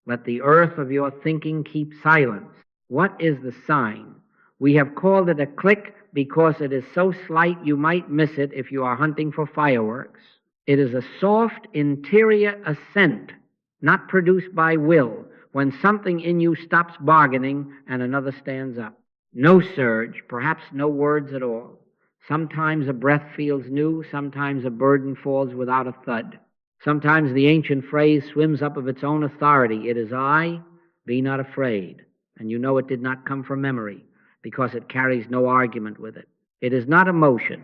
Let the earth of your thinking keep silence. What is the sign? We have called it a click because it is so slight you might miss it if you are hunting for fireworks. It is a soft interior assent, not produced by will, when something in you stops bargaining and another stands up. No surge, perhaps no words at all. Sometimes a breath feels new, sometimes a burden falls without a thud. Sometimes the ancient phrase swims up of its own authority. It is I, be not afraid. And you know it did not come from memory, because it carries no argument with it. It is not emotion.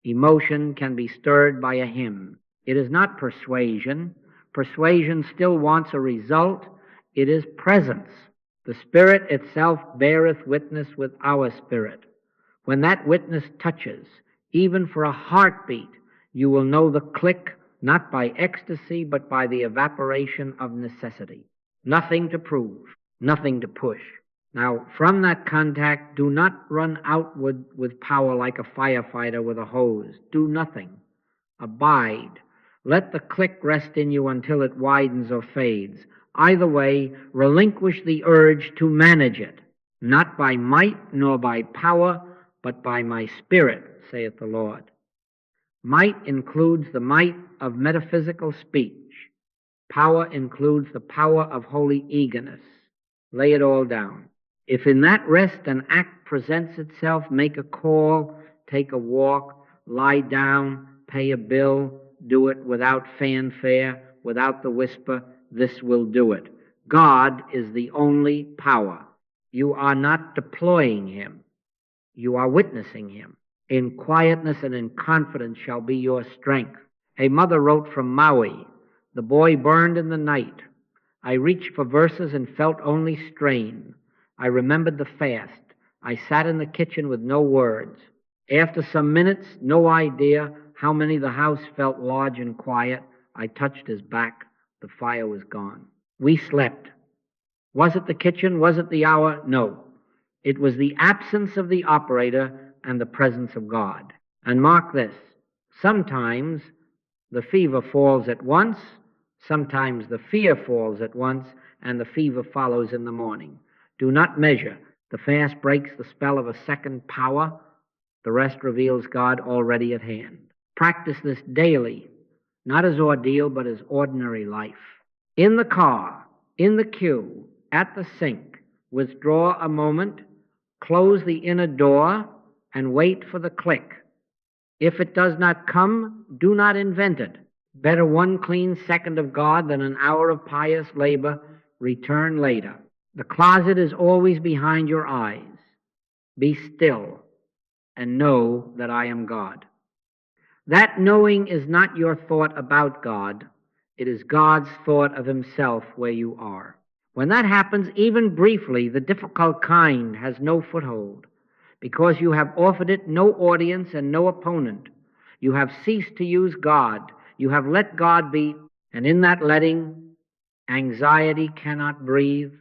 Emotion can be stirred by a hymn. It is not persuasion. Persuasion still wants a result. It is presence. The Spirit itself beareth witness with our spirit. When that witness touches, even for a heartbeat, you will know the click, not by ecstasy, but by the evaporation of necessity. Nothing to prove, nothing to push. Now, from that contact, do not run outward with power like a firefighter with a hose. Do nothing. Abide. Let the click rest in you until it widens or fades. Either way, relinquish the urge to manage it, not by might nor by power, but by my Spirit, saith the Lord. Might includes the might of metaphysical speech. Power includes the power of holy eagerness. Lay it all down. If in that rest an act presents itself, make a call, take a walk, lie down, pay a bill, do it without fanfare, without the whisper, this will do it. God is the only power. You are not deploying him. You are witnessing him. In quietness and in confidence shall be your strength. A mother wrote from Maui, the boy burned in the night. I reached for verses and felt only strain. I remembered the fast. I sat in the kitchen with no words. After some minutes, no idea how many the house felt large and quiet. I touched his back. The fire was gone. We slept. Was it the kitchen? Was it the hour? No. It was the absence of the operator and the presence of God. And mark this, sometimes the fever falls at once, sometimes the fear falls at once, and the fever follows in the morning. Do not measure. The fast breaks the spell of a second power. The rest reveals God already at hand. Practice this daily, not as ordeal, but as ordinary life. In the car, in the queue, at the sink, withdraw a moment, close the inner door, and wait for the click. If it does not come, do not invent it. Better one clean second of God than an hour of pious labor. Return later. The closet is always behind your eyes. Be still and know that I am God. That knowing is not your thought about God. It is God's thought of himself where you are. When that happens, even briefly, the difficult kind has no foothold, because you have offered it no audience and no opponent. You have ceased to use God. You have let God be, and in that letting, anxiety cannot breathe,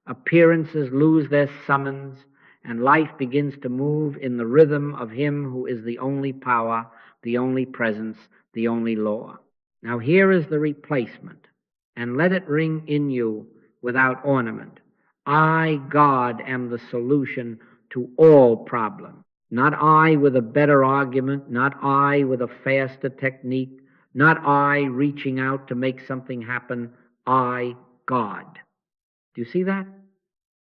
appearances lose their summons, and life begins to move in the rhythm of him who is the only power, the only presence, the only law. Now here is the replacement, and let it ring in you without ornament. I, God, am the solution to all problems. Not I with a better argument, not I with a faster technique, not I reaching out to make something happen. I, God. Do you see that?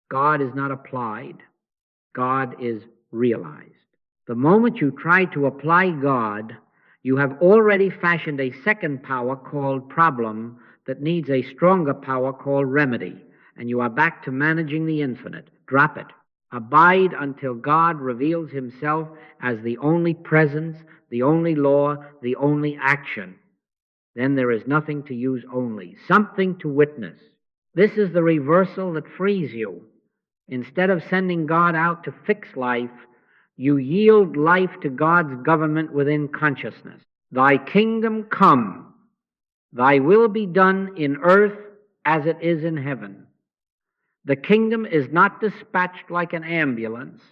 God is not applied. God is realized. The moment you try to apply God, you have already fashioned a second power called problem that needs a stronger power called remedy, and you are back to managing the infinite. Drop it. Abide until God reveals himself as the only presence, the only law, the only action. Then there is nothing to use only, something to witness. This is the reversal that frees you. Instead of sending God out to fix life, you yield life to God's government within consciousness. Thy kingdom come, thy will be done in earth as it is in heaven. The kingdom is not dispatched like an ambulance.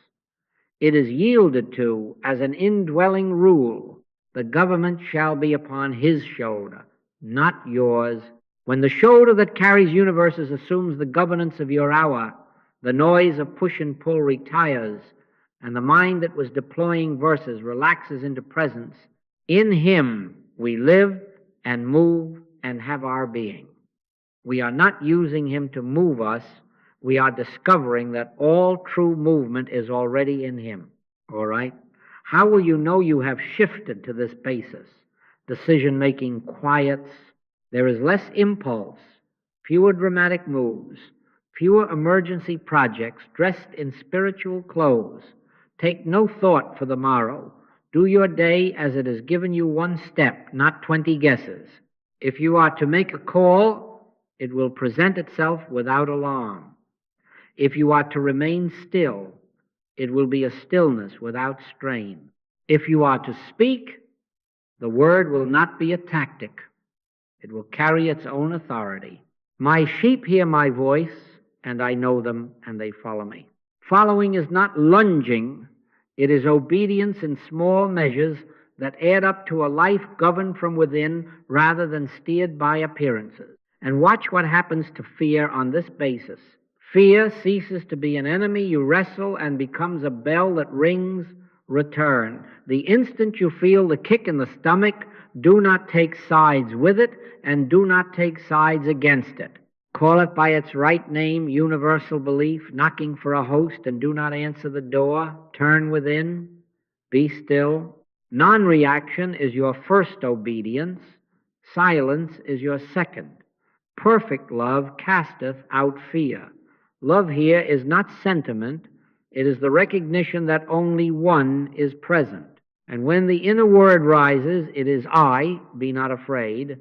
It is yielded to as an indwelling rule. The government shall be upon his shoulder, not yours, When the shoulder that carries universes assumes the governance of your hour, the noise of push and pull retires, and the mind that was deploying verses relaxes into presence, in him we live and move and have our being. We are not using him to move us. We are discovering that all true movement is already in him. All right? How will you know you have shifted to this basis? Decision-making quiets. There is less impulse, fewer dramatic moves, fewer emergency projects dressed in spiritual clothes. Take no thought for the morrow. Do your day as it has given you one step, not 20 guesses. If you are to make a call, it will present itself without alarm. If you are to remain still, it will be a stillness without strain. If you are to speak, the word will not be a tactic. It will carry its own authority. My sheep hear my voice, and I know them, and they follow me. Following is not lunging. It is obedience in small measures that add up to a life governed from within rather than steered by appearances. And watch what happens to fear on this basis. Fear ceases to be an enemy you wrestle and becomes a bell that rings, return. The instant you feel the kick in the stomach, do not take sides with it and do not take sides against it. Call it by its right name, universal belief, knocking for a host, and do not answer the door. Turn within, be still. Non-reaction is your first obedience. Silence is your second. Perfect love casteth out fear. Love here is not sentiment. It is the recognition that only one is present. And when the inner word rises, it is I, be not afraid.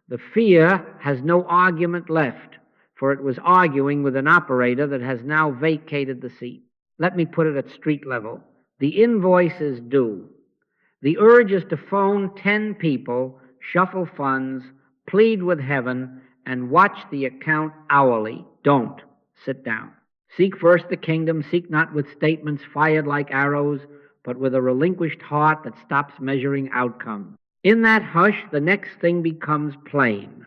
The fear has no argument left, for it was arguing with an operator that has now vacated the seat. Let me put it at street level. The invoice is due. The urge is to phone 10 people, shuffle funds, plead with heaven, and watch the account hourly. Don't. Sit down. Seek first the kingdom. Seek not with statements fired like arrows, but with a relinquished heart that stops measuring outcomes. In that hush, the next thing becomes plain.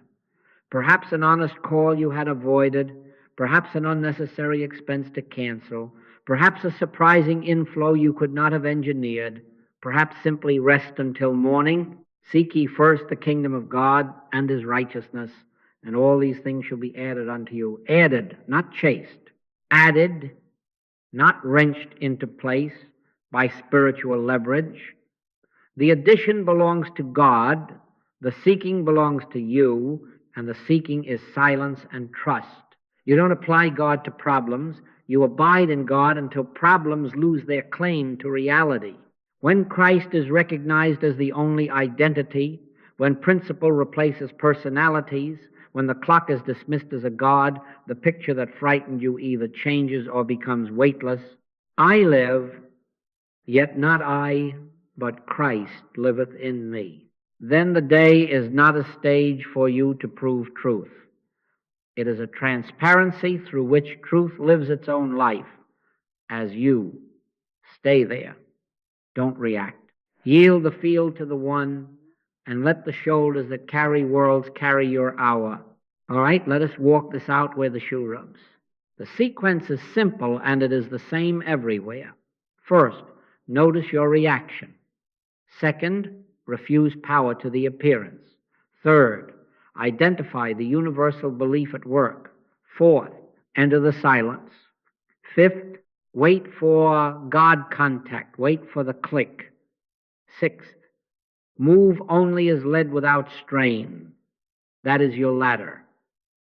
Perhaps an honest call you had avoided, perhaps an unnecessary expense to cancel, perhaps a surprising inflow you could not have engineered, perhaps simply rest until morning. Seek ye first the kingdom of God and his righteousness, and all these things shall be added unto you. Added, not chased. Added, not wrenched into place by spiritual leverage. The addition belongs to God, the seeking belongs to you, and the seeking is silence and trust. You don't apply God to problems. You abide in God until problems lose their claim to reality. When Christ is recognized as the only identity, when principle replaces personalities, when the clock is dismissed as a god, the picture that frightened you either changes or becomes weightless. I live, yet not I, but Christ liveth in me. Then the day is not a stage for you to prove truth. It is a transparency through which truth lives its own life as you stay there. Don't react. Yield the field to the one, and let the shoulders that carry worlds carry your hour. All right, let us walk this out where the shoe rubs. The sequence is simple, and it is the same everywhere. First, notice your reaction. Second, refuse power to the appearance. Third, identify the universal belief at work. Fourth, enter the silence. Fifth, wait for God contact. Wait for the click. Sixth, move only as led without strain. That is your ladder.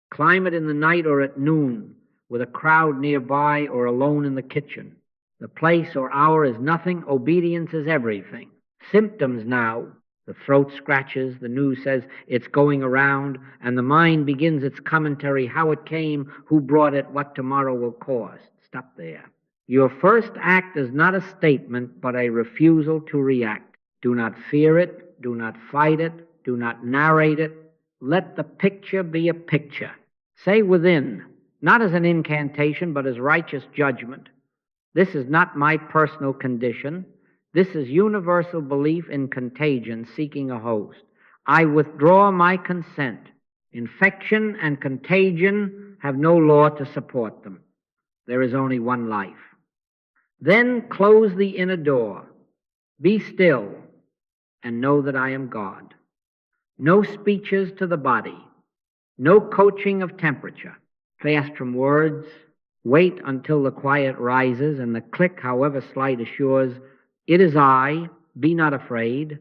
Climb it in the night or at noon, with a crowd nearby or alone in the kitchen. The place or hour is nothing. Obedience is everything. Symptoms now. The throat scratches, the news says it's going around, and the mind begins its commentary, how it came, who brought it, what tomorrow will cost. Stop there. Your first act is not a statement, but a refusal to react. Do not fear it. Do not fight it. Do not narrate it. Let the picture be a picture. Say within, not as an incantation, but as righteous judgment. This is not my personal condition. This is universal belief in contagion seeking a host. I withdraw my consent. Infection and contagion have no law to support them. There is only one life. Then close the inner door. Be still and know that I am God. No speeches to the body. No coaching of temperature. Fast from words. Wait until the quiet rises and the click, however slight, assures, it is I, be not afraid.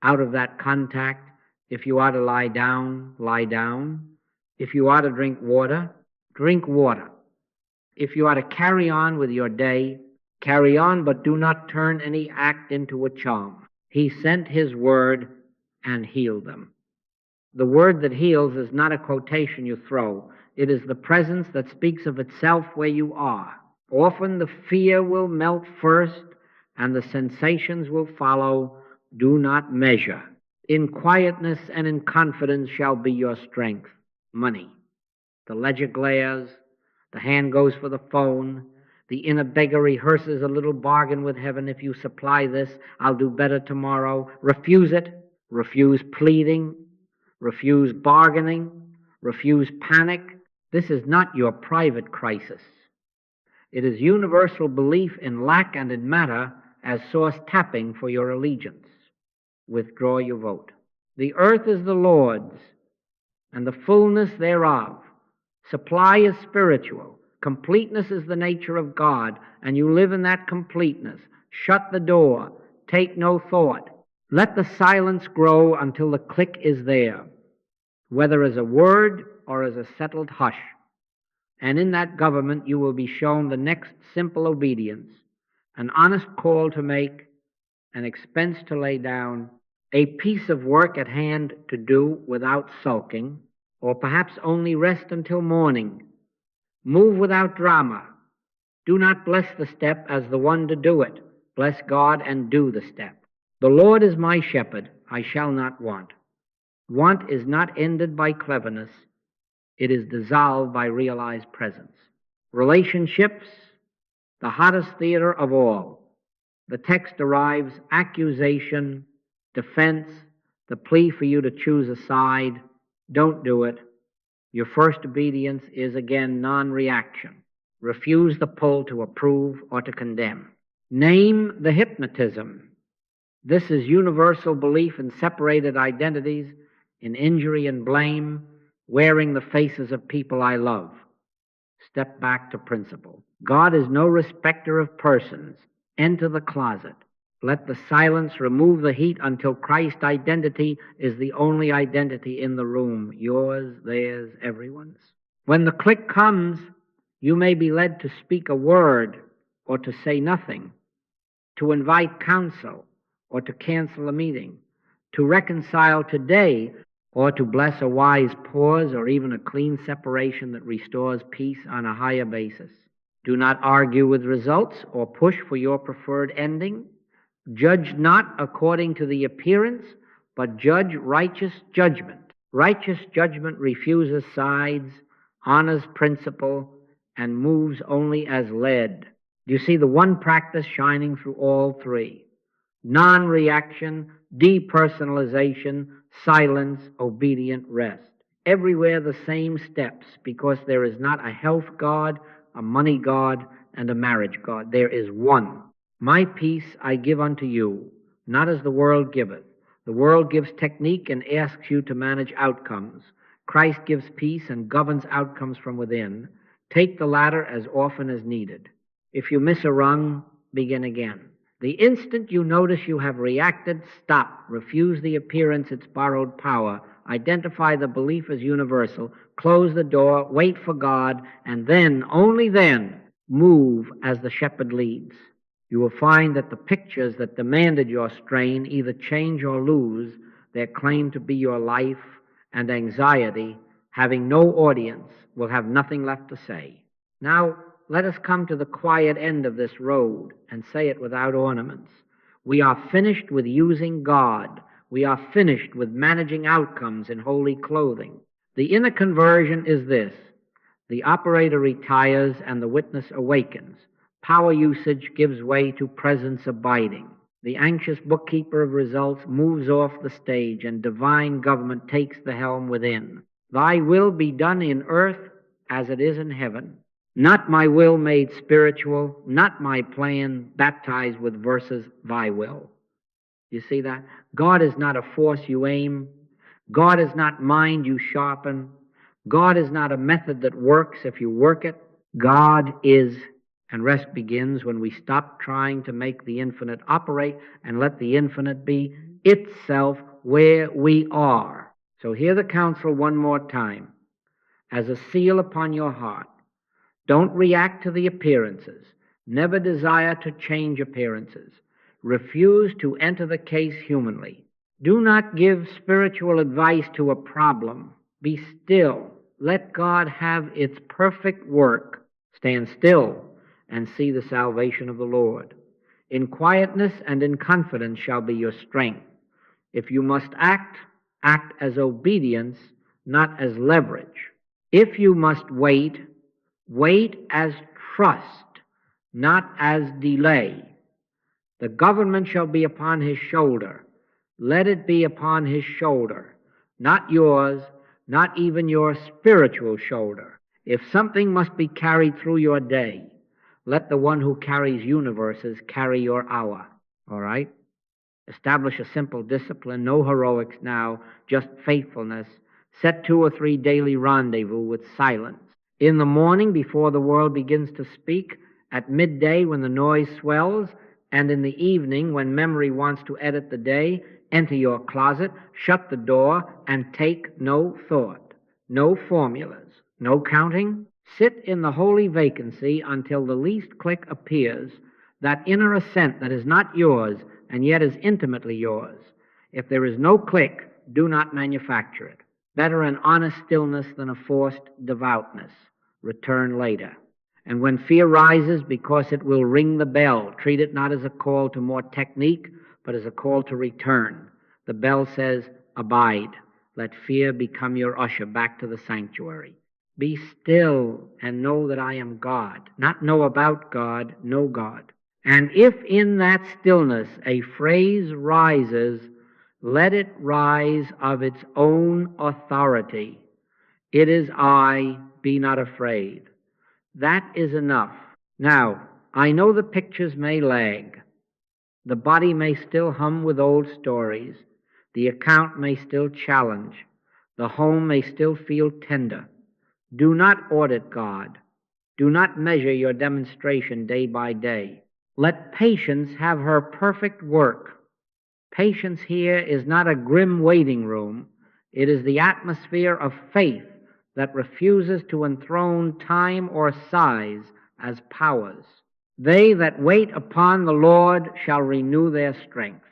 Out of that contact, if you are to lie down, lie down. If you are to drink water, drink water. If you are to carry on with your day, carry on, but do not turn any act into a charm. He sent his word and healed them. The word that heals is not a quotation you throw. It is the presence that speaks of itself where you are. Often the fear will melt first and the sensations will follow. Do not measure. In quietness and in confidence shall be your strength. Money. The ledger glares. The hand goes for the phone. The inner beggar rehearses a little bargain with heaven. If you supply this, I'll do better tomorrow. Refuse it. Refuse pleading. Refuse bargaining. Refuse panic. This is not your private crisis. It is universal belief in lack and in matter as source tapping for your allegiance. Withdraw your vote. The earth is the Lord's, and the fullness thereof. Supply is spiritual. Completeness is the nature of God, and you live in that completeness. Shut the door. Take no thought. Let the silence grow until the click is there, whether as a word or as a settled hush. And in that government you will be shown the next simple obedience, an honest call to make, an expense to lay down, a piece of work at hand to do without sulking, or perhaps only rest until morning. Move without drama. Do not bless the step as the one to do it. Bless God and do the step. The Lord is my shepherd, I shall not want. Want is not ended by cleverness. It is dissolved by realized presence. Relationships, the hottest theater of all. The text arrives, accusation, defense, the plea for you to choose a side. Don't do it. Your first obedience is again non-reaction. Refuse the pull to approve or to condemn. Name the hypnotism. This is universal belief in separated identities, in injury and blame, wearing the faces of people I love. Step back to principle. God is no respecter of persons. Enter the closet. Let the silence remove the heat until Christ's identity is the only identity in the room. Yours, theirs, everyone's. When the click comes, you may be led to speak a word or to say nothing, to invite counsel or to cancel a meeting, to reconcile today or to bless a wise pause or even a clean separation that restores peace on a higher basis. Do not argue with results or push for your preferred ending. Judge not according to the appearance, but judge righteous judgment. Righteous judgment refuses sides, honors principle, and moves only as led. Do you see the one practice shining through all three? Non-reaction, depersonalization, silence, obedient rest. Everywhere the same steps, because there is not a health God, a money God, and a marriage God. There is one. My peace I give unto you, not as the world giveth. The world gives technique and asks you to manage outcomes. Christ gives peace and governs outcomes from within. Take the latter as often as needed. If you miss a rung, begin again. The instant you notice you have reacted, stop. Refuse the appearance, its borrowed power. Identify the belief as universal. Close the door, wait for God, and then, only then, move as the shepherd leads. You will find that the pictures that demanded your strain either change or lose their claim to be your life, and anxiety, having no audience, will have nothing left to say. Now, let us come to the quiet end of this road and say it without ornaments. We are finished with using God. We are finished with managing outcomes in holy clothing. The inner conversion is this. The operator retires and the witness awakens. Power usage gives way to presence abiding. The anxious bookkeeper of results moves off the stage and divine government takes the helm within. Thy will be done in earth as it is in heaven. Not my will made spiritual, not my plan baptized with verses, thy will. You see that? God is not a force you aim. God is not mind you sharpen. God is not a method that works if you work it. God is, and rest begins when we stop trying to make the infinite operate and let the infinite be itself where we are. So hear the counsel one more time as a seal upon your heart. Don't react to the appearances. Never desire to change appearances. Refuse to enter the case humanly. Do not give spiritual advice to a problem. Be still. Let God have its perfect work. Stand still and see the salvation of the Lord. In quietness and in confidence shall be your strength. If you must act, act as obedience, not as leverage. If you must wait, wait as trust, not as delay. The government shall be upon his shoulder. Let it be upon his shoulder, not yours, not even your spiritual shoulder. If something must be carried through your day, let the one who carries universes carry your hour. All right? Establish a simple discipline, no heroics now, just faithfulness. Set 2 or 3 daily rendezvous with silence. In the morning, before the world begins to speak, at midday when the noise swells, and in the evening when memory wants to edit the day, enter your closet, shut the door, and take no thought, no formulas, no counting. Sit in the holy vacancy until the least click appears, that inner assent that is not yours and yet is intimately yours. If there is no click, do not manufacture it. Better an honest stillness than a forced devoutness. Return later. And when fear rises because it will ring the bell, treat it not as a call to more technique, but as a call to return. The bell says, abide. Let fear become your usher back to the sanctuary. Be still and know that I am God. Not know about God, know God. And if in that stillness a phrase rises, let it rise of its own authority. It is I, be not afraid. That is enough. Now, I know the pictures may lag. The body may still hum with old stories. The account may still challenge. The home may still feel tender. Do not audit God. Do not measure your demonstration day by day. Let patience have her perfect work. Patience here is not a grim waiting room. It is the atmosphere of faith that refuses to enthrone time or size as powers. They that wait upon the Lord shall renew their strength.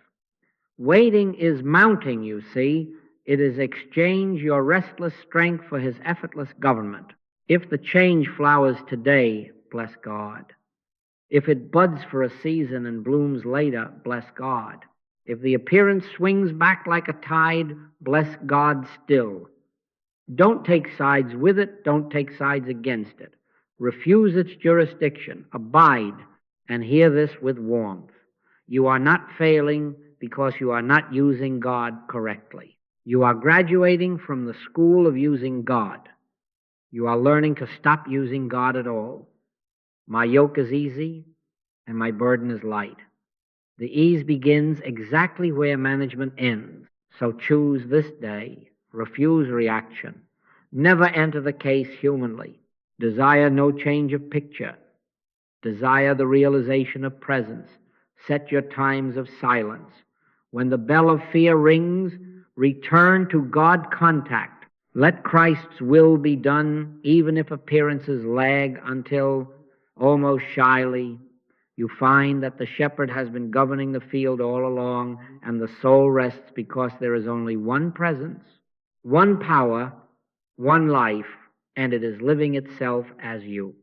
Waiting is mounting, you see. It is exchange your restless strength for his effortless government. If the change flowers today, bless God. If it buds for a season and blooms later, bless God. If the appearance swings back like a tide, bless God still. Don't take sides with it, don't take sides against it. Refuse its jurisdiction, abide, and hear this with warmth. You are not failing because you are not using God correctly. You are graduating from the school of using God. You are learning to stop using God at all. My yoke is easy and my burden is light. The ease begins exactly where management ends. So choose this day. Refuse reaction. Never enter the case humanly. Desire no change of picture. Desire the realization of presence. Set your times of silence. When the bell of fear rings, return to God contact. Let Christ's will be done, even if appearances lag until, almost shyly, you find that the shepherd has been governing the field all along, and the soul rests because there is only one presence, one power, one life, and it is living itself as you.